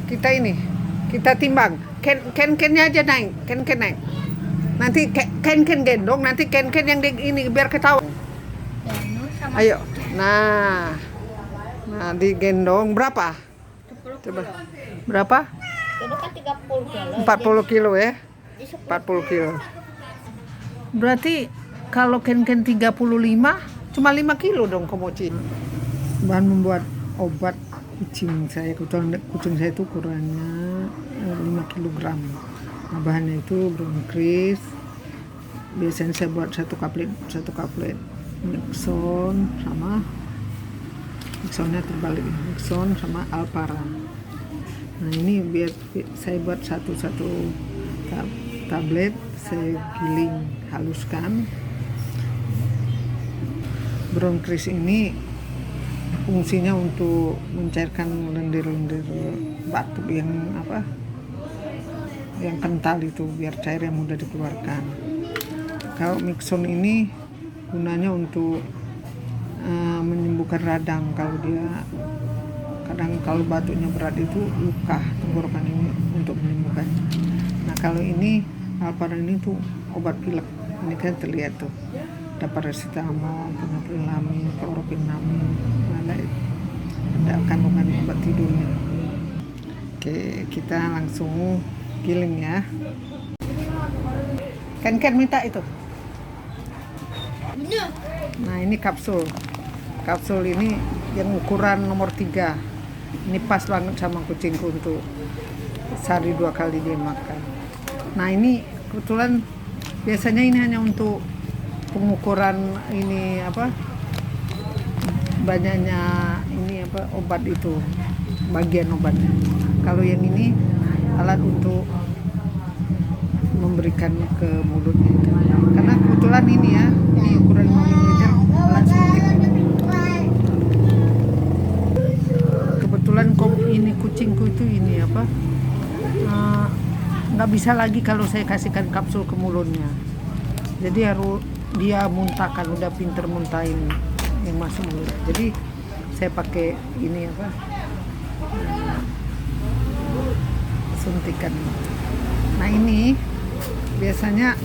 kita ini, kita timbang. Ken-kennya aja naik, ken-ken naik. Nanti ken-ken gendong, nanti ken-ken yang ini biar ketahuan. Ayo. Nah, digendong berapa? Coba. Berapa? Itu kan 30 kilo. 40 kilo ya. 40 kilo. Berarti kalau ken-ken 35 cuma 5 kilo dong komoci. Bahan membuat obat kucing saya, kucing saya itu ukurannya 5 kilogram. Nah, bahannya itu bronkris. Biasanya saya buat satu kaplet Nixon sama Nixonnya terbalik, Nixon sama Alpara. Nah ini biar saya buat satu tablet, saya giling, haluskan. Bronkris ini fungsinya untuk mencairkan lendir-lendir batuk yang kental itu, biar cair yang mudah dikeluarkan. Kalau Nixon ini gunanya untuk menyembuhkan radang. Kalau batuknya berat itu luka tenggorokan ini untuk menyembuhkannya. Nah kalau ini Alpara ini tuh obat pilek. Ini kan terlihat tuh ada paracetamol, penyelami, kloroquinamin, ada kandungan obat tidurnya. Oke, kita langsung giling ya. Ken minta itu. Nah ini kapsul ini yang ukuran nomor 3. Ini pas banget sama kucingku untuk sehari 2 kali dia makan. Nah ini kebetulan biasanya ini hanya untuk pengukuran ini banyaknya ini obat itu, bagian obatnya. Kalau yang ini alat untuk memberikan ke mulutnya itu. Karena kebetulan ini ya, ini ukuran 5 mm, alat suntik. Kebetulan ini kucingku itu ini nggak bisa lagi kalau saya kasihkan kapsul ke mulutnya. Jadi harus dia muntahkan, udah pinter muntahin yang masuk mulut. Jadi saya pakai ini suntikan. Nah ini biasanya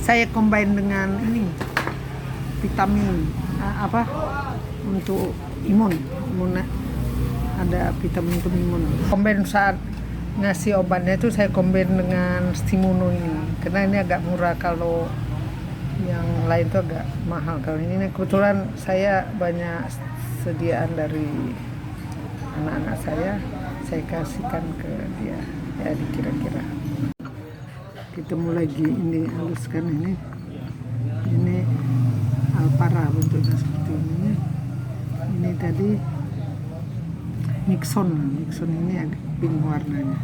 saya combine dengan ini vitamin untuk imun, ada vitamin untuk imun. Combine saat ngasih obatnya itu saya combine dengan Stimuno ini, karena ini agak murah. Kalau yang lain itu agak mahal. Kalau ini kebetulan saya banyak sediaan dari anak-anak saya kasihkan ke dia ya, dikira-kira. Kita mulai ini haluskan ini Alpara bentuknya seperti ini. Ini tadi Nixon ini agak pink warnanya.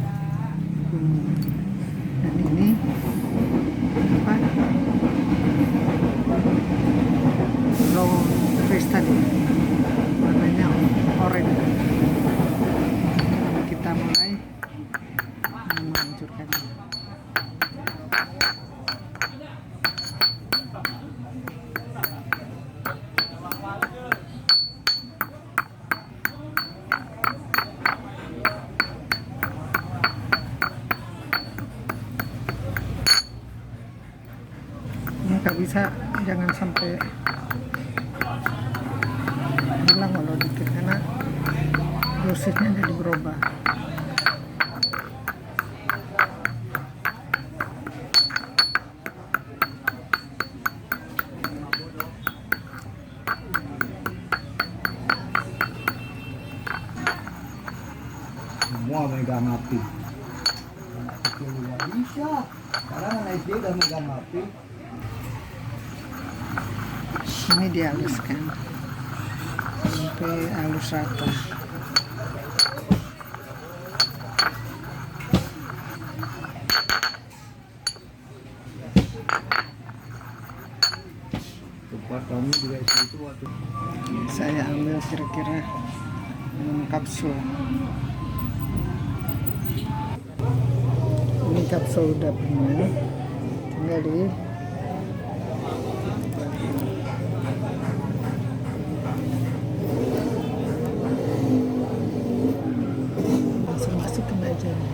Dan ini bronkris tadi warnanya oranye. Kita mulai menghancurkannya. Nggak bisa, jangan sampai hilang walau dikit, karena dosisnya jadi berubah. Semua megang api. Itu nggak bisa. Sekarang anak SD udah megang api. Ini dihaluskan sampai halus rata. Tempat kami juga itu waktu. Saya ambil kira-kira 6 kapsul. Ini kapsul udah penuh, tinggal di aja nih.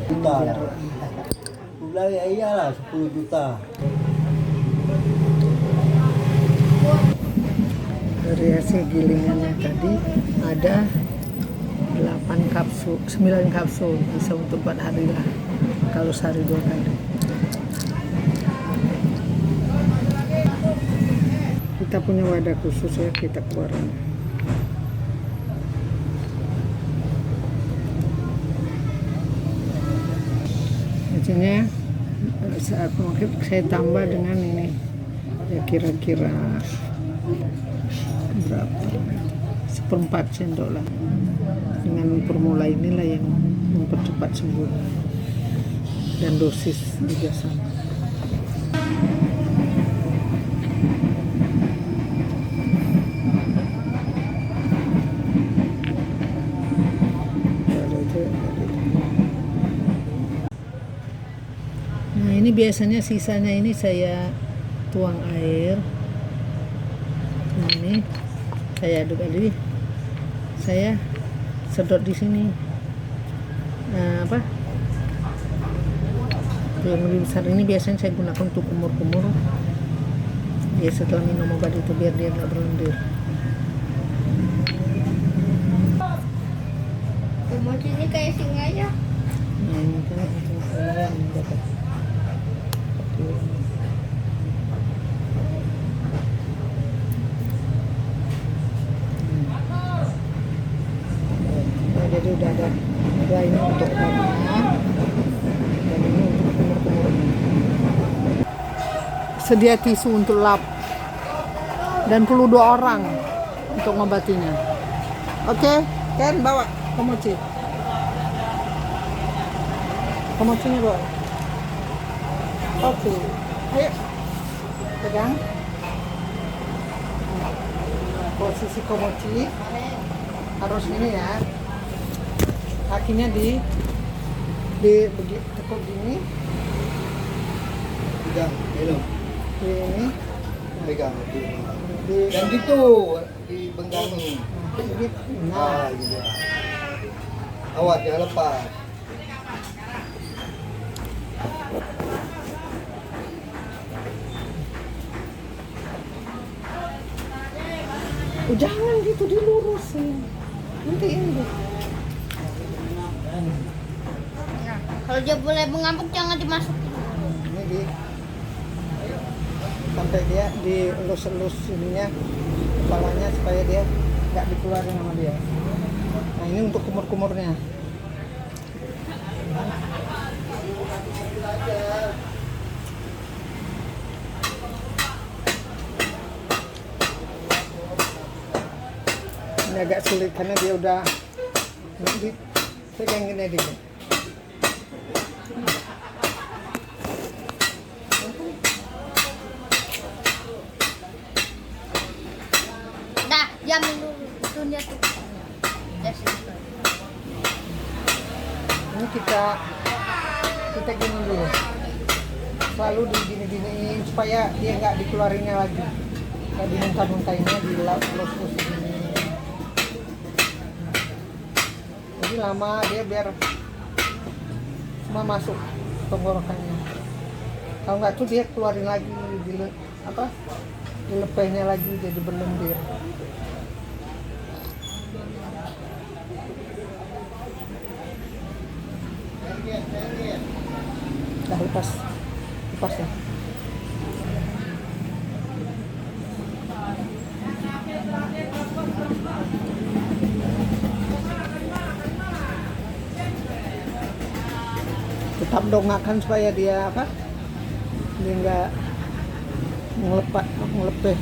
Juta lah. Bulan ya iyalah 10 juta. Dari hasil gilingannya tadi ada 8 kapsul, 9 kapsul, bisa untuk 4 hari lah kalau sehari 2 kali. Kita punya wadah khusus ya, kita keluarin. Biasanya saat mungkin saya tambah dengan ini ya kira-kira berapa, 1/4 sendok lah. Dengan formula inilah yang mempercepat sembuh dan dosis juga sama. Nah ini biasanya sisanya ini saya tuang air. Nah ini saya aduk-aduk, saya sedot di sini. Yang lebih besar ini biasanya saya gunakan untuk kumur-kumur ya setelah minum obat itu biar dia nggak berlendir. Kemoci ini kayak singa ya. Nah ini kan lumayan dapat. Jadi udah ada dua ini untuk obatnya dan ini untuk kumur-kumurnya. Sedia tisu untuk lap dan perlu 2 orang untuk ngobatinya. Oke, Ken bawa komoci. Komocinya bawa. Oke, ayo pegang. Posisi komoci harus ini ya. Kakinya di tekuk gini, Pegang, minum. di ini, Pegang. di Dan gitu dibenggangi. nah, Iya. Awas jangan lepas. jangan gitu dilurusin, nanti ini. Nah, kalau dia boleh mengamuk jangan dimasukin. Ini di sampai dia dielus-elus ininya kepalanya supaya dia nggak dikeluarin sama dia. Nah ini untuk kumur-kumurnya. Ini agak sulit karena dia udah pegang gini dikit. Nah, jamin dulu. Itu dia tuh. Ini kita gini dulu, selalu digini-giniin supaya dia nggak dikeluarinnya lagi, nggak dimuntah-muntahinnya, dilus-lus gini. Jadi lama dia biar semua masuk tenggorokannya. Kalau nggak tuh dia keluarin lagi, dilepehnya lagi jadi berlendir. Dah lepas ya. Tetap dongakkan supaya dia dia nggak ngelepeh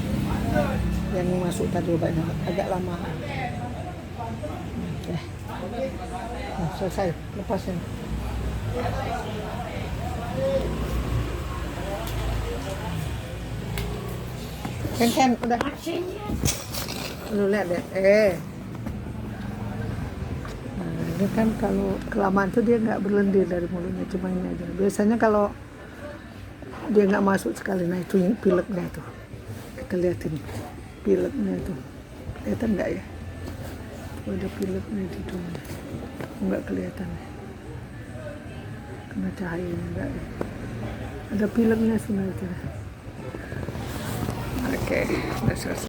yang masuk tadi obatnya agak lama. Nah, selesai lepasin. Ken udah. Lu lihat deh. Nah, ini kan kalau kelamaan tuh dia nggak berlendir dari mulutnya, cuma ini aja. Biasanya kalau dia nggak masuk sekali. Nah itu yang pileknya tuh, kita liatin pileknya tuh, kelihatan nggak ya? Ada pileknya di situ, nggak kelihatan kena cahaya enggak ya? Ada pileknya sebenarnya. Oke, udah selesai.